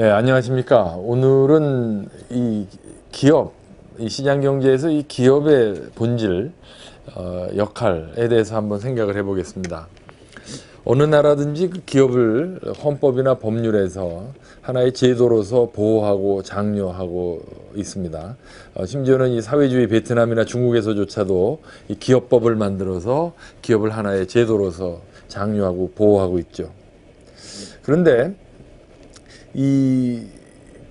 네, 안녕하십니까. 오늘은 이 기업, 이 시장 경제에서 이 기업의 본질, 역할에 대해서 한번 생각을 해보겠습니다. 어느 나라든지 그 기업을 헌법이나 법률에서 하나의 제도로서 보호하고 장려하고 있습니다. 심지어는 이 사회주의 베트남이나 중국에서조차도 이 기업법을 만들어서 기업을 하나의 제도로서 장려하고 보호하고 있죠. 그런데 이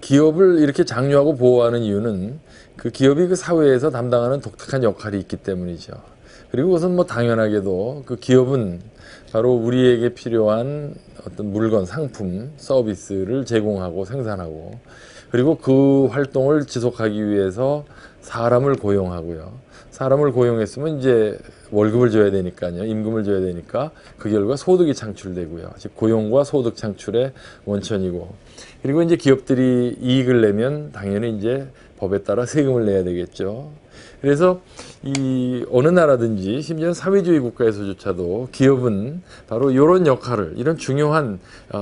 기업을 이렇게 장려하고 보호하는 이유는 그 기업이 그 사회에서 담당하는 독특한 역할이 있기 때문이죠. 그리고 그것은 뭐 당연하게도 그 기업은 바로 우리에게 필요한 어떤 물건, 상품, 서비스를 제공하고 생산하고, 그리고 그 활동을 지속하기 위해서 사람을 고용하고요. 사람을 고용했으면 이제 월급을 줘야 되니까요. 임금을 줘야 되니까 그 결과 소득이 창출되고요. 즉 고용과 소득 창출의 원천이고, 그리고 이제 기업들이 이익을 내면 당연히 이제 법에 따라 세금을 내야 되겠죠. 그래서 이 어느 나라든지 심지어 사회주의 국가에서조차도 기업은 바로 이런 역할을, 이런 중요한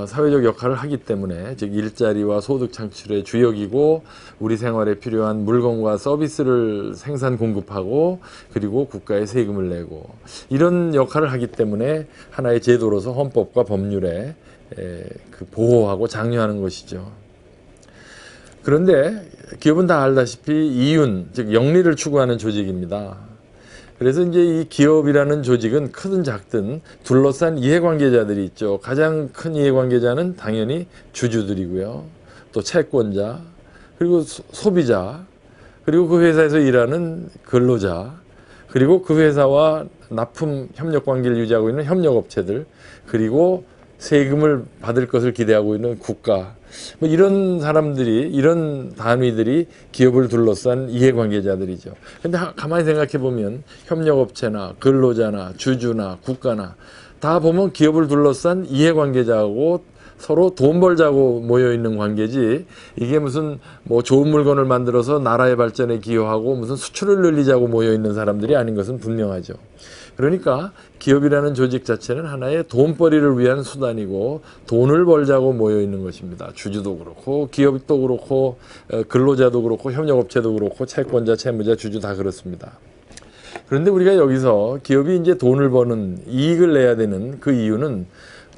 사회적 역할을 하기 때문에, 즉 일자리와 소득 창출의 주역이고 우리 생활에 필요한 물건과 서비스를 생산 공급하고 그리고 국가에 세금을 내고 이런 역할을 하기 때문에 하나의 제도로서 헌법과 법률에 그 보호하고 장려하는 것이죠. 그런데 기업은 다 알다시피 이윤, 즉 영리를 추구하는 조직입니다. 그래서 이제 이 기업이라는 조직은 크든 작든 둘러싼 이해관계자들이 있죠. 가장 큰 이해관계자는 당연히 주주들이고요. 또 채권자, 그리고 소비자, 그리고 그 회사에서 일하는 근로자, 그리고 그 회사와 납품 협력 관계를 유지하고 있는 협력업체들, 그리고 세금을 받을 것을 기대하고 있는 국가, 뭐 이런 사람들이, 이런 단위들이 기업을 둘러싼 이해관계자들이죠. 근데 가만히 생각해 보면 협력업체나 근로자나 주주나 국가나 다 보면 기업을 둘러싼 이해관계자하고 서로 돈 벌자고 모여 있는 관계지, 이게 무슨 뭐 좋은 물건을 만들어서 나라의 발전에 기여하고 무슨 수출을 늘리자고 모여 있는 사람들이 아닌 것은 분명하죠. 그러니까 기업이라는 조직 자체는 하나의 돈벌이를 위한 수단이고 돈을 벌자고 모여 있는 것입니다. 주주도 그렇고 기업도 그렇고 근로자도 그렇고 협력업체도 그렇고 채권자, 채무자, 주주 다 그렇습니다. 그런데 우리가 여기서 기업이 이제 돈을 버는, 이익을 내야 되는 그 이유는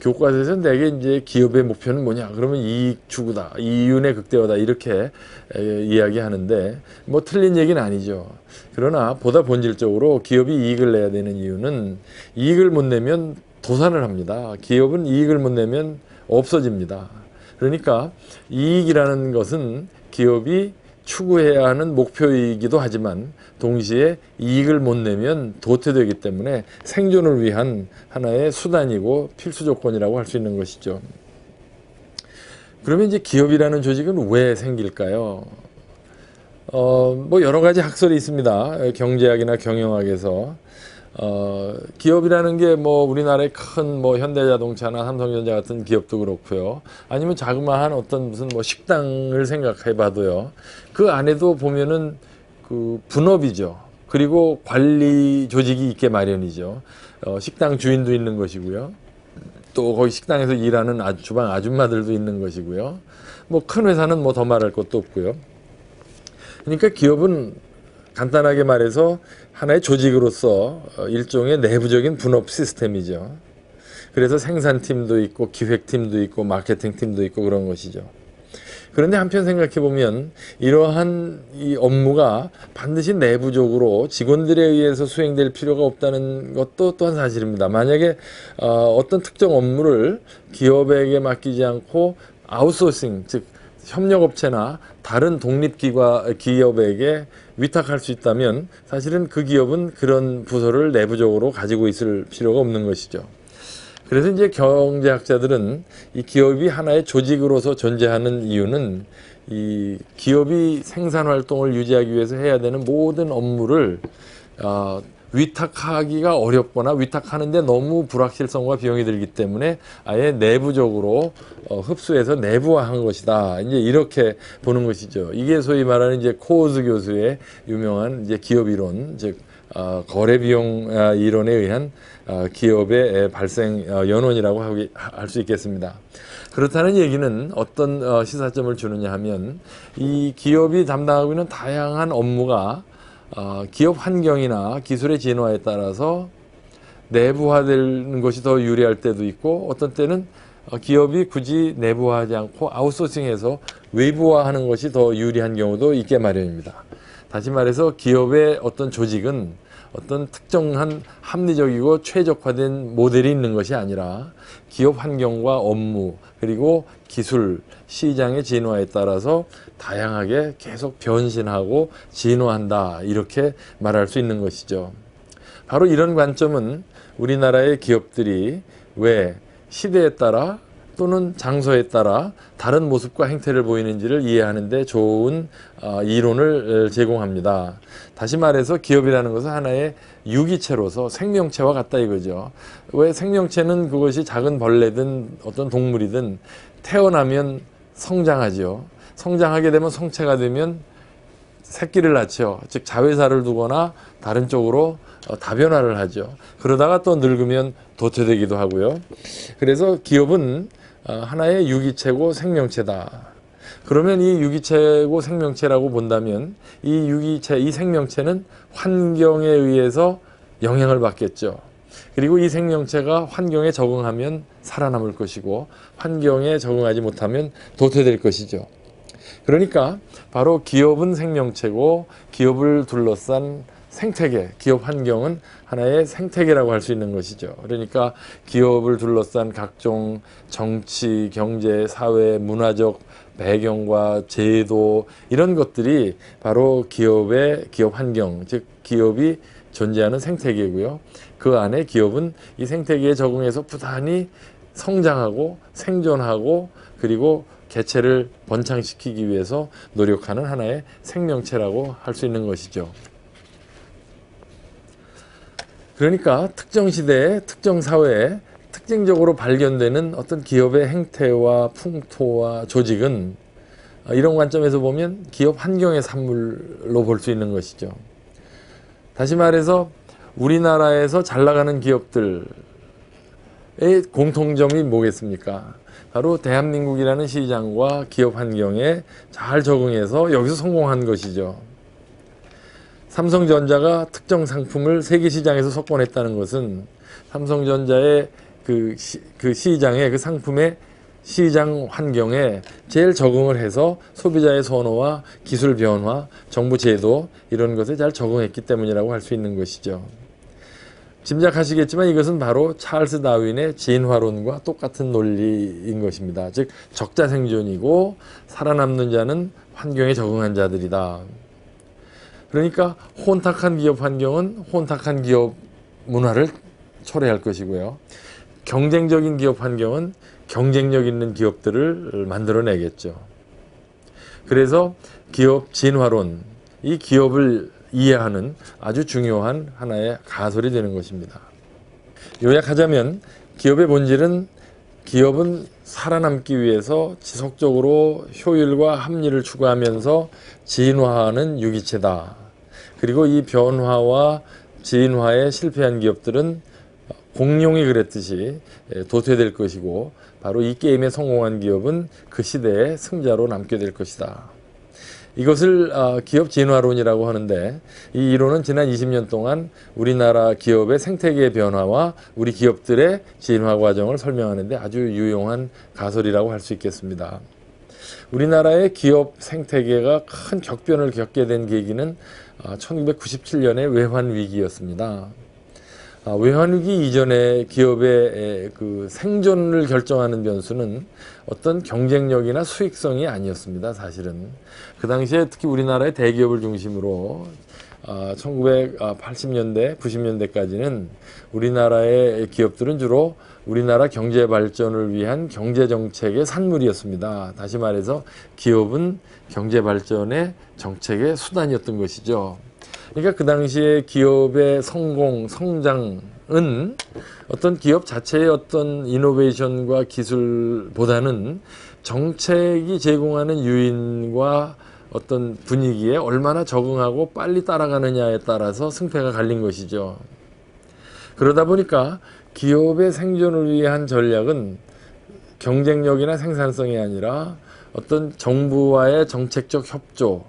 교과서에서 내게 이제 기업의 목표는 뭐냐? 그러면 이익 추구다, 이윤의 극대화다, 이렇게 이야기하는데 뭐 틀린 얘기는 아니죠. 그러나 보다 본질적으로 기업이 이익을 내야 되는 이유는 이익을 못 내면 도산을 합니다. 기업은 이익을 못 내면 없어집니다. 그러니까 이익이라는 것은 기업이 추구해야 하는 목표이기도 하지만 동시에 이익을 못 내면 도태되기 때문에 생존을 위한 하나의 수단이고 필수 조건이라고 할 수 있는 것이죠. 그러면 이제 기업이라는 조직은 왜 생길까요? 뭐 여러 가지 학설이 있습니다. 경제학이나 경영학에서. 기업이라는 게 뭐 우리나라의 큰 뭐 현대자동차나 삼성전자 같은 기업도 그렇고요. 아니면 자그마한 어떤 무슨 뭐 식당을 생각해 봐도요. 그 안에도 보면은 그 분업이죠. 그리고 관리 조직이 있게 마련이죠. 식당 주인도 있는 것이고요. 또 거기 식당에서 일하는 주방 아줌마들도 있는 것이고요. 뭐 큰 회사는 뭐 더 말할 것도 없고요. 그러니까 기업은 간단하게 말해서 하나의 조직으로서 일종의 내부적인 분업 시스템이죠. 그래서 생산팀도 있고 기획팀도 있고 마케팅팀도 있고 그런 것이죠. 그런데 한편 생각해 보면 이러한 이 업무가 반드시 내부적으로 직원들에 의해서 수행될 필요가 없다는 것도 또한 사실입니다. 만약에 어떤 특정 업무를 기업에게 맡기지 않고 아웃소싱, 즉 협력업체나 다른 독립기업에게 위탁할 수 있다면 사실은 그 기업은 그런 부서를 내부적으로 가지고 있을 필요가 없는 것이죠. 그래서 이제 경제학자들은 이 기업이 하나의 조직으로서 존재하는 이유는 이 기업이 생산 활동을 유지하기 위해서 해야 되는 모든 업무를 위탁하기가 어렵거나 위탁하는데 너무 불확실성과 비용이 들기 때문에 아예 내부적으로 흡수해서 내부화한 것이다. 이제 이렇게 보는 것이죠. 이게 소위 말하는 이제 코어즈 교수의 유명한 이제 기업 이론, 즉 거래 비용 이론에 의한 기업의 발생 연원이라고 할 수 있겠습니다. 그렇다는 얘기는 어떤 시사점을 주느냐 하면 이 기업이 담당하고 있는 다양한 업무가 기업 환경이나 기술의 진화에 따라서 내부화되는 것이 더 유리할 때도 있고 어떤 때는 기업이 굳이 내부화하지 않고 아웃소싱해서 외부화하는 것이 더 유리한 경우도 있게 마련입니다. 다시 말해서 기업의 어떤 조직은 어떤 특정한 합리적이고 최적화된 모델이 있는 것이 아니라 기업 환경과 업무 그리고 기술, 시장의 진화에 따라서 다양하게 계속 변신하고 진화한다 이렇게 말할 수 있는 것이죠. 바로 이런 관점은 우리나라의 기업들이 왜 시대에 따라 또는 장소에 따라 다른 모습과 행태를 보이는지를 이해하는 데 좋은 이론을 제공합니다. 다시 말해서 기업이라는 것은 하나의 유기체로서 생명체와 같다 이거죠. 왜 생명체는 그것이 작은 벌레든 어떤 동물이든 태어나면 성장하죠. 성장하게 되면 성체가 되면 새끼를 낳죠. 즉 자회사를 두거나 다른 쪽으로 다변화를 하죠. 그러다가 또 늙으면 도태되기도 하고요. 그래서 기업은 하나의 유기체고 생명체다. 그러면 이 유기체고 생명체라고 본다면 이 유기체, 이 생명체는 환경에 의해서 영향을 받겠죠. 그리고 이 생명체가 환경에 적응하면 살아남을 것이고 환경에 적응하지 못하면 도태될 것이죠. 그러니까 바로 기업은 생명체고 기업을 둘러싼 생태계, 기업 환경은 하나의 생태계라고 할 수 있는 것이죠. 그러니까 기업을 둘러싼 각종 정치, 경제, 사회, 문화적 배경과 제도 이런 것들이 바로 기업의 기업 환경, 즉 기업이 존재하는 생태계고요. 그 안에 기업은 이 생태계에 적응해서 부단히 성장하고 생존하고 그리고 개체를 번창시키기 위해서 노력하는 하나의 생명체라고 할 수 있는 것이죠. 그러니까 특정 시대에 특정 사회에 특징적으로 발견되는 어떤 기업의 행태와 풍토와 조직은 이런 관점에서 보면 기업 환경의 산물로 볼 수 있는 것이죠. 다시 말해서 우리나라에서 잘 나가는 기업들의 공통점이 뭐겠습니까? 바로 대한민국이라는 시장과 기업 환경에 잘 적응해서 여기서 성공한 것이죠. 삼성전자가 특정 상품을 세계 시장에서 석권했다는 것은 삼성전자의 그 시장의 그 상품의 시장 환경에 제일 적응을 해서 소비자의 선호와 기술 변화, 정부 제도 이런 것에 잘 적응했기 때문이라고 할 수 있는 것이죠. 짐작하시겠지만 이것은 바로 찰스 다윈의 진화론과 똑같은 논리인 것입니다. 즉 적자 생존이고 살아남는 자는 환경에 적응한 자들이다. 그러니까 혼탁한 기업 환경은 혼탁한 기업 문화를 초래할 것이고요. 경쟁적인 기업 환경은 경쟁력 있는 기업들을 만들어내겠죠. 그래서 기업 진화론, 이 기업을 이해하는 아주 중요한 하나의 가설이 되는 것입니다. 요약하자면 기업의 본질은 기업은 살아남기 위해서 지속적으로 효율과 합리를 추구하면서 진화하는 유기체다. 그리고 이 변화와 진화에 실패한 기업들은 공룡이 그랬듯이 도태될 것이고 바로 이 게임에 성공한 기업은 그 시대의 승자로 남게 될 것이다. 이것을 기업 진화론이라고 하는데 이 이론은 지난 20년 동안 우리나라 기업의 생태계 변화와 우리 기업들의 진화 과정을 설명하는 데 아주 유용한 가설이라고 할 수 있겠습니다. 우리나라의 기업 생태계가 큰 격변을 겪게 된 계기는 1997년의 외환위기였습니다. 외환위기 이전에 기업의 그 생존을 결정하는 변수는 어떤 경쟁력이나 수익성이 아니었습니다. 사실은 그 당시에 특히 우리나라의 대기업을 중심으로 1980년대, 90년대까지는 우리나라의 기업들은 주로 우리나라 경제 발전을 위한 경제 정책의 산물이었습니다. 다시 말해서 기업은 경제 발전의 정책의 수단이었던 것이죠. 그러니까 그 당시에 기업의 성공, 성장은 어떤 기업 자체의 어떤 이노베이션과 기술보다는 정책이 제공하는 유인과 어떤 분위기에 얼마나 적응하고 빨리 따라가느냐에 따라서 승패가 갈린 것이죠. 그러다 보니까 기업의 생존을 위한 전략은 경쟁력이나 생산성이 아니라 어떤 정부와의 정책적 협조에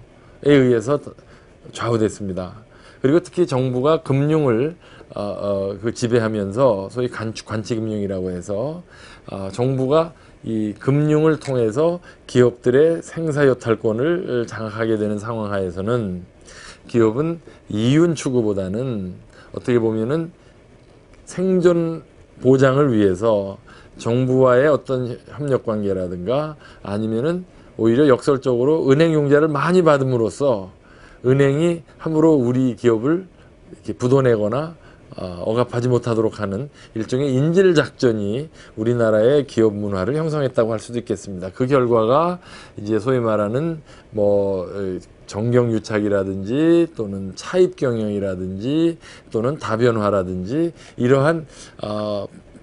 의해서 좌우됐습니다. 그리고 특히 정부가 금융을 그 지배하면서 소위 관치금융이라고 해서 정부가 이 금융을 통해서 기업들의 생사여탈권을 장악하게 되는 상황 하에서는 기업은 이윤 추구보다는 어떻게 보면은 생존 보장을 위해서 정부와의 어떤 협력 관계라든가 아니면은 오히려 역설적으로 은행 융자를 많이 받음으로써 은행이 함부로 우리 기업을 이렇게 부도내거나 억압하지 못하도록 하는 일종의 인질 작전이 우리나라의 기업 문화를 형성했다고 할 수도 있겠습니다. 그 결과가 이제 소위 말하는 뭐 정경유착이라든지 또는 차입 경영이라든지 또는 다변화라든지 이러한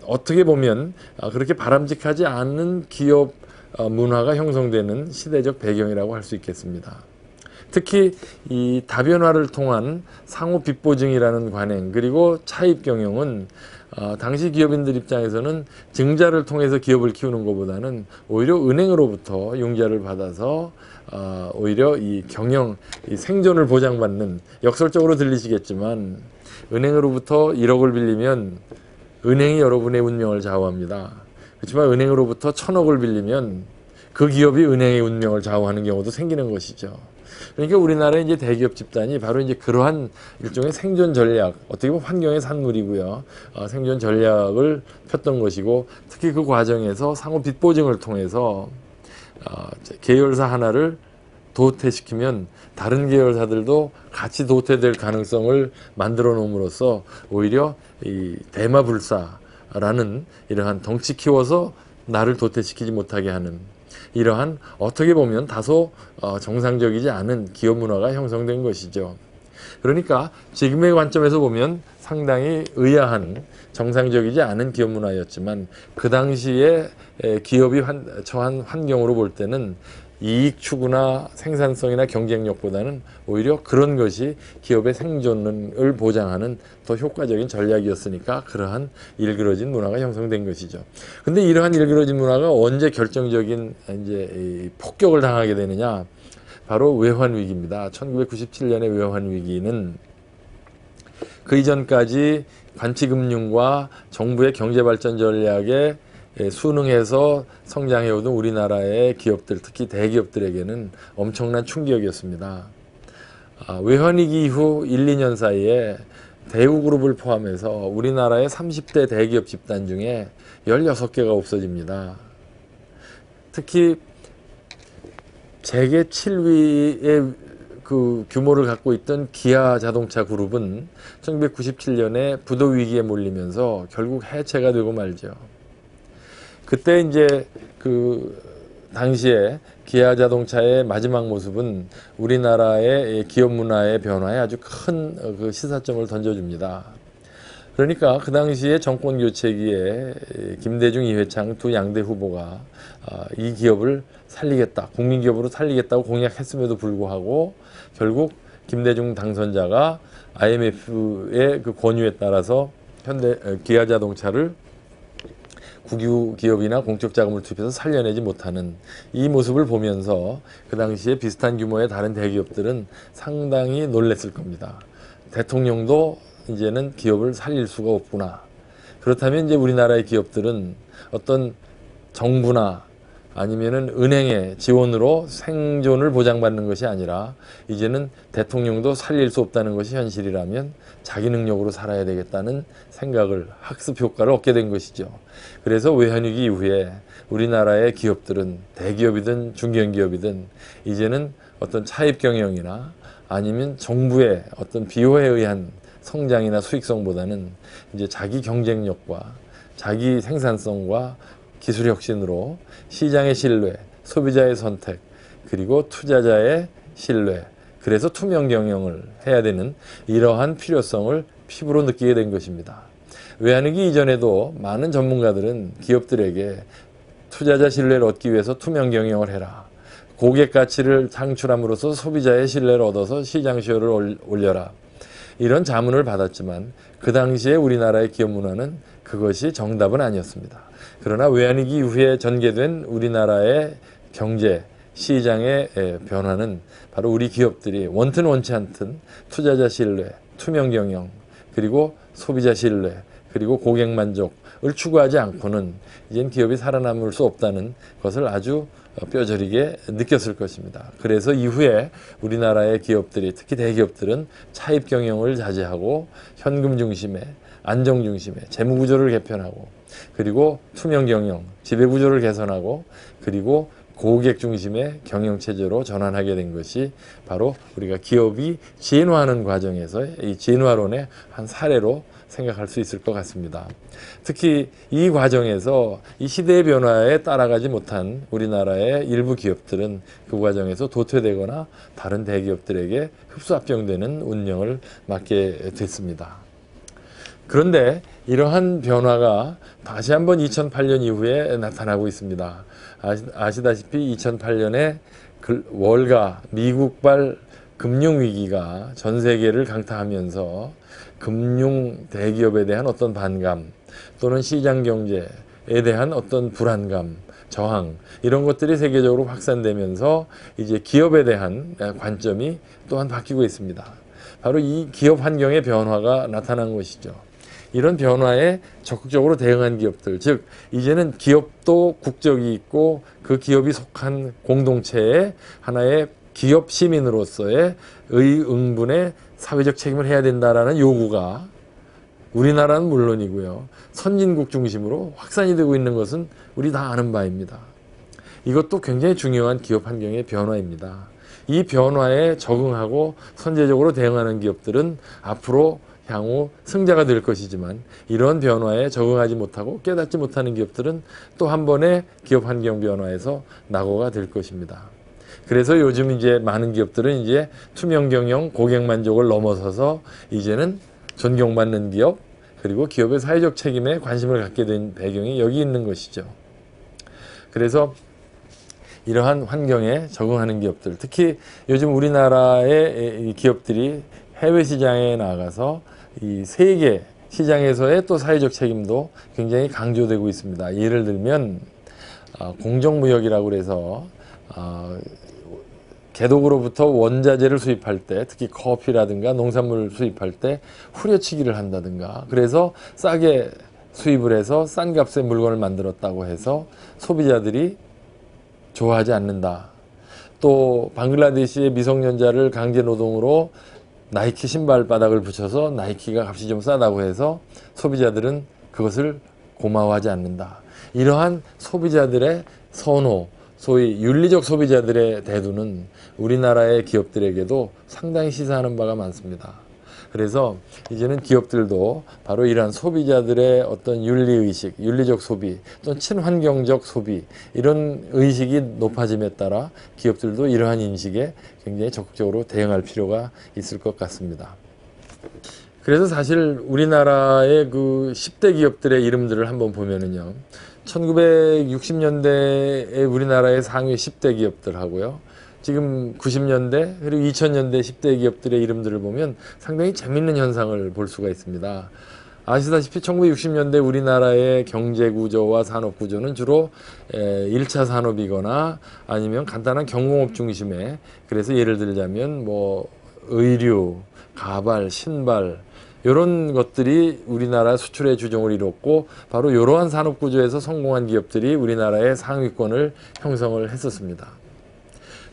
어떻게 보면 그렇게 바람직하지 않은 기업 문화가 형성되는 시대적 배경이라고 할 수 있겠습니다. 특히 이 다변화를 통한 상호 빚보증이라는 관행 그리고 차입 경영은 당시 기업인들 입장에서는 증자를 통해서 기업을 키우는 것보다는 오히려 은행으로부터 융자를 받아서 오히려 이 경영, 이 생존을 보장받는 역설적으로 들리시겠지만 은행으로부터 1억을 빌리면 은행이 여러분의 운명을 좌우합니다. 그렇지만 은행으로부터 1,000억을 빌리면 그 기업이 은행의 운명을 좌우하는 경우도 생기는 것이죠. 그러니까 우리나라의 이제 대기업 집단이 바로 이제 그러한 일종의 생존 전략, 어떻게 보면 환경의 산물이고요. 생존 전략을 폈던 것이고 특히 그 과정에서 상호 빚보증을 통해서 계열사 하나를 도태시키면 다른 계열사들도 같이 도태될 가능성을 만들어 놓음으로써 오히려 이 대마불사라는 이러한 덩치 키워서 나를 도태시키지 못하게 하는 이러한 어떻게 보면 다소 정상적이지 않은 기업 문화가 형성된 것이죠. 그러니까 지금의 관점에서 보면 상당히 의아한 정상적이지 않은 기업 문화였지만 그 당시에 기업이 처한 환경으로 볼 때는 이익 추구나 생산성이나 경쟁력보다는 오히려 그런 것이 기업의 생존을 보장하는 더 효과적인 전략이었으니까 그러한 일그러진 문화가 형성된 것이죠. 근데 이러한 일그러진 문화가 언제 결정적인 이제 폭격을 당하게 되느냐? 바로 외환위기입니다. 1997년의 외환위기는 그 이전까지 관치금융과 정부의 경제발전 전략에 순응해서 성장해오던 우리나라의 기업들, 특히 대기업들에게는 엄청난 충격이었습니다. 외환위기 이후 1, 2년 사이에 대우그룹을 포함해서 우리나라의 30대 대기업 집단 중에 16개가 없어집니다. 특히 세계 7위의 그 규모를 갖고 있던 기아 자동차 그룹은 1997년에 부도 위기에 몰리면서 결국 해체가 되고 말죠. 그때 이제 그 당시에 기아 자동차의 마지막 모습은 우리나라의 기업 문화의 변화에 아주 큰 그 시사점을 던져줍니다. 그러니까 그 당시에 정권 교체기에 김대중, 이회창 두 양대 후보가 이 기업을 살리겠다, 국민기업으로 살리겠다고 공약했음에도 불구하고 결국 김대중 당선자가 IMF의 그 권유에 따라서 기아 자동차를 국유 기업이나 공적 자금을 투입해서 살려내지 못하는 이 모습을 보면서 그 당시에 비슷한 규모의 다른 대기업들은 상당히 놀랐을 겁니다. 대통령도 이제는 기업을 살릴 수가 없구나. 그렇다면 이제 우리나라의 기업들은 어떤 정부나 아니면은 은행의 지원으로 생존을 보장받는 것이 아니라 이제는 대통령도 살릴 수 없다는 것이 현실이라면 자기 능력으로 살아야 되겠다는 생각을 학습 효과를 얻게 된 것이죠. 그래서 외환위기 이후에 우리나라의 기업들은 대기업이든 중견기업이든 이제는 어떤 차입 경영이나 아니면 정부의 어떤 비호에 의한 성장이나 수익성보다는 이제 자기 경쟁력과 자기 생산성과 기술 혁신으로 시장의 신뢰, 소비자의 선택, 그리고 투자자의 신뢰, 그래서 투명 경영을 해야 되는 이러한 필요성을 피부로 느끼게 된 것입니다. 외환위기 이전에도 많은 전문가들은 기업들에게 투자자 신뢰를 얻기 위해서 투명 경영을 해라. 고객 가치를 창출함으로써 소비자의 신뢰를 얻어서 시장 수요를 올려라. 이런 자문을 받았지만 그 당시에 우리나라의 기업 문화는 그것이 정답은 아니었습니다. 그 그러나 외환위기 이후에 전개된 우리나라의 경제 시장의 변화는 바로 우리 기업들이 원튼 원치 않든 투자자 신뢰, 투명 경영, 그리고 소비자 신뢰, 그리고 고객 만족을 추구하지 않고는 이젠 기업이 살아남을 수 없다는 것을 아주 뼈저리게 느꼈을 것입니다. 그래서 이후에 우리나라의 기업들이, 특히 대기업들은 차입 경영을 자제하고 현금 중심의, 안정 중심의 재무 구조를 개편하고, 그리고 투명 경영, 지배 구조를 개선하고, 그리고 고객 중심의 경영 체제로 전환하게 된 것이 바로 우리가 기업이 진화하는 과정에서 이 진화론의 한 사례로 생각할 수 있을 것 같습니다. 특히 이 과정에서 이 시대의 변화에 따라가지 못한 우리나라의 일부 기업들은 그 과정에서 도태되거나 다른 대기업들에게 흡수합병되는 운명을 맞게 됐습니다. 그런데 이러한 변화가 다시 한번 2008년 이후에 나타나고 있습니다. 아시다시피 2008년에 월가 미국발 금융위기가 전 세계를 강타하면서 금융 대기업에 대한 어떤 반감, 또는 시장 경제에 대한 어떤 불안감, 저항, 이런 것들이 세계적으로 확산되면서 이제 기업에 대한 관점이 또한 바뀌고 있습니다. 바로 이 기업 환경의 변화가 나타난 것이죠. 이런 변화에 적극적으로 대응한 기업들, 즉 이제는 기업도 국적이 있고 그 기업이 속한 공동체의 하나의 기업 시민으로서의 의응분의 사회적 책임을 해야 된다라는 요구가 우리나라는 물론이고요, 선진국 중심으로 확산이 되고 있는 것은 우리 다 아는 바입니다. 이것도 굉장히 중요한 기업 환경의 변화입니다. 이 변화에 적응하고 선제적으로 대응하는 기업들은 앞으로 향후 승자가 될 것이지만, 이런 변화에 적응하지 못하고 깨닫지 못하는 기업들은 또 한 번의 기업 환경 변화에서 낙오가 될 것입니다. 그래서 요즘 이제 많은 기업들은 이제 투명 경영, 고객 만족을 넘어서서 이제는 존경받는 기업, 그리고 기업의 사회적 책임에 관심을 갖게 된 배경이 여기 있는 것이죠. 그래서 이러한 환경에 적응하는 기업들, 특히 요즘 우리나라의 기업들이 해외 시장에 나가서 이 세계 시장에서의 또 사회적 책임도 굉장히 강조되고 있습니다. 예를 들면 공정무역이라고 해서 개독으로부터 원자재를 수입할 때, 특히 커피라든가 농산물을 수입할 때 후려치기를 한다든가, 그래서 싸게 수입을 해서 싼 값의 물건을 만들었다고 해서 소비자들이 좋아하지 않는다. 또 방글라데시의 미성년자를 강제노동으로 나이키 신발 바닥을 붙여서 나이키가 값이 좀 싸다고 해서 소비자들은 그것을 고마워하지 않는다. 이러한 소비자들의 선호, 소위 윤리적 소비자들의 태도는 우리나라의 기업들에게도 상당히 시사하는 바가 많습니다. 그래서 이제는 기업들도 바로 이러한 소비자들의 어떤 윤리의식, 윤리적 소비, 또는 친환경적 소비, 이런 의식이 높아짐에 따라 기업들도 이러한 인식에 굉장히 적극적으로 대응할 필요가 있을 것 같습니다. 그래서 사실 우리나라의 그 10대 기업들의 이름들을 한번 보면은요, 1960년대에 우리나라의 상위 10대 기업들하고요, 지금 90년대 그리고 2000년대 10대 기업들의 이름들을 보면 상당히 재밌는 현상을 볼 수가 있습니다. 아시다시피 1960년대 우리나라의 경제 구조와 산업 구조는 주로 1차 산업이거나 아니면 간단한 경공업 중심의, 그래서 예를 들자면 뭐 의류, 가발, 신발, 이런 것들이 우리나라 수출의 주종을 이뤘고, 바로 이러한 산업 구조에서 성공한 기업들이 우리나라의 상위권을 형성을 했었습니다.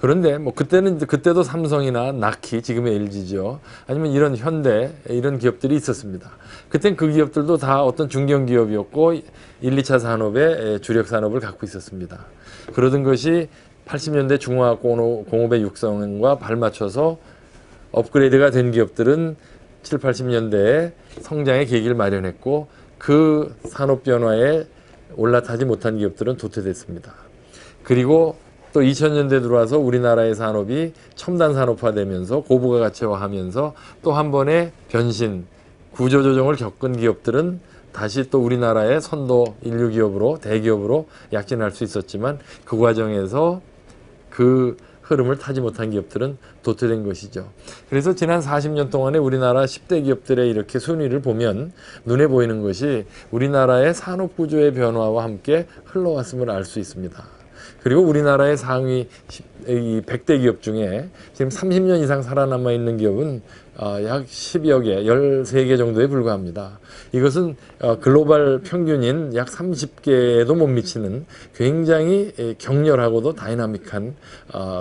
그런데 뭐 그때도 삼성이나 나키, 지금의 LG죠, 아니면 이런 현대, 이런 기업들이 있었습니다. 그땐 그 기업들도 다 어떤 중견기업이었고 1, 2차 산업의 주력 산업을 갖고 있었습니다. 그러던 것이 80년대 중화학 공업의 육성과 발맞춰서 업그레이드가 된 기업들은 7, 80년대에 성장의 계기를 마련했고, 그 산업 변화에 올라타지 못한 기업들은 도태됐습니다. 그리고 또 2000년대 들어와서 우리나라의 산업이 첨단 산업화되면서 고부가 가치화하면서 또 한 번의 변신, 구조조정을 겪은 기업들은 다시 또 우리나라의 선도 인류 기업으로, 대기업으로 약진할 수 있었지만, 그 과정에서 그 흐름을 타지 못한 기업들은 도태된 것이죠. 그래서 지난 40년 동안에 우리나라 10대 기업들의 이렇게 순위를 보면 눈에 보이는 것이 우리나라의 산업 구조의 변화와 함께 흘러왔음을 알 수 있습니다. 그리고 우리나라의 상위 100대 기업 중에 지금 30년 이상 살아남아 있는 기업은 약 10여 개, 13개 정도에 불과합니다. 이것은 글로벌 평균인 약 30개에도 못 미치는 굉장히 격렬하고도 다이나믹한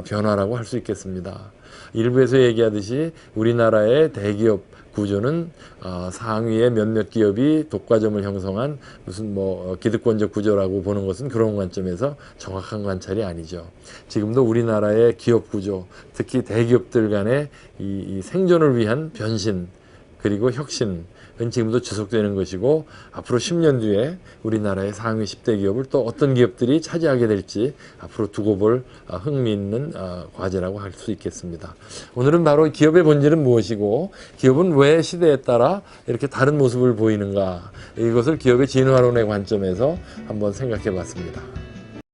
변화라고 할 수 있겠습니다. 일부에서 얘기하듯이 우리나라의 대기업 구조는 상위의 몇몇 기업이 독과점을 형성한 무슨 기득권적 구조라고 보는 것은 그런 관점에서 정확한 관찰이 아니죠. 지금도 우리나라의 기업 구조, 특히 대기업들 간의 이 생존을 위한 변신 그리고 혁신은 지금도 지속되는 것이고 앞으로 10년 뒤에 우리나라의 상위 10대 기업을 또 어떤 기업들이 차지하게 될지 앞으로 두고 볼 흥미있는 과제라고 할 수 있겠습니다. 오늘은 바로 기업의 본질은 무엇이고 기업은 왜 시대에 따라 이렇게 다른 모습을 보이는가 이것을 기업의 진화론의 관점에서 한번 생각해 봤습니다.